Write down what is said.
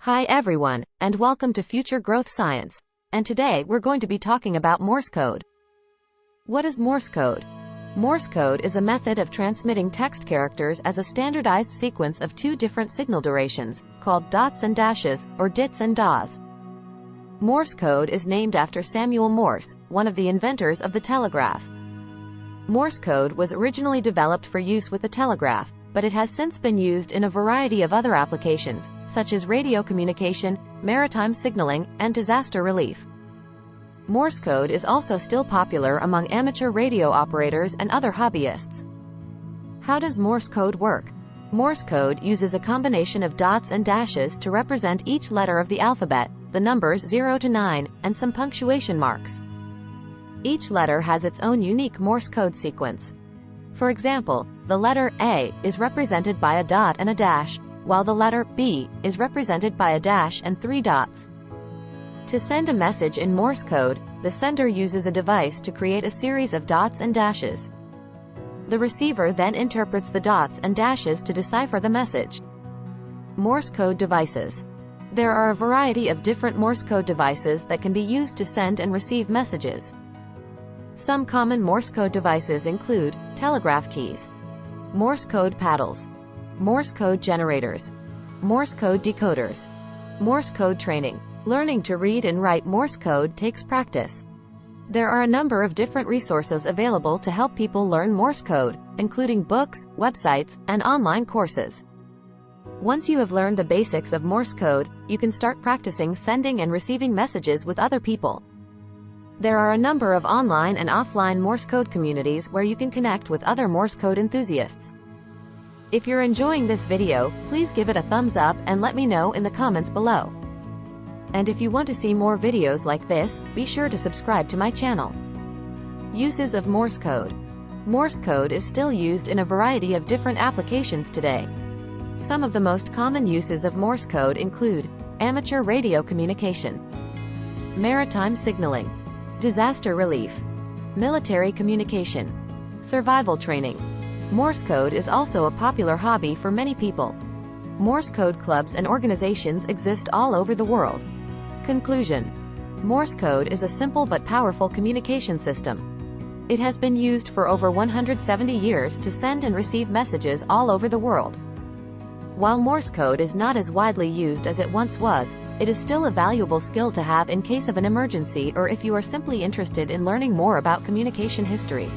Hi everyone, and welcome to Future Growth Science. And today we're going to be talking about Morse code. What is Morse code? Morse code is a method of transmitting text characters as a standardized sequence of two different signal durations, called dots and dashes, or dits and das. Morse code is named after Samuel Morse, one of the inventors of the telegraph. Morse code was originally developed for use with the telegraph, but it has since been used in a variety of other applications, such as radio communication, maritime signaling, and disaster relief. Morse code is also still popular among amateur radio operators and other hobbyists. How does Morse code work? Morse code uses a combination of dots and dashes to represent each letter of the alphabet, the numbers 0 to 9, and some punctuation marks. Each letter has its own unique Morse code sequence. For example, the letter A is represented by a dot and a dash, while the letter B is represented by a dash and 3 dots. To send a message in Morse code, the sender uses a device to create a series of dots and dashes. The receiver then interprets the dots and dashes to decipher the message. Morse code devices. There are a variety of different Morse code devices that can be used to send and receive messages. Some common Morse code devices include telegraph keys, Morse code paddles, Morse code generators, Morse code decoders, Morse code training. Learning to read and write Morse code takes practice. There are a number of different resources available to help people learn Morse code, including books, websites, and online courses. Once you have learned the basics of Morse code, you can start practicing sending and receiving messages with other people. There are a number of online and offline Morse code communities where you can connect with other Morse code enthusiasts. If you're enjoying this video, please give it a thumbs up and let me know in the comments below. And if you want to see more videos like this, be sure to subscribe to my channel. Uses of Morse code. Morse code is still used in a variety of different applications today. Some of the most common uses of Morse code include amateur radio communication, maritime signaling, disaster relief, military communication, survival training. Morse code is also a popular hobby for many people. Morse code clubs and organizations exist all over the world. Conclusion. Morse code is a simple but powerful communication system. It has been used for over 170 years to send and receive messages all over the world. While Morse code is not as widely used as it once was, it is still a valuable skill to have in case of an emergency or if you are simply interested in learning more about communication history.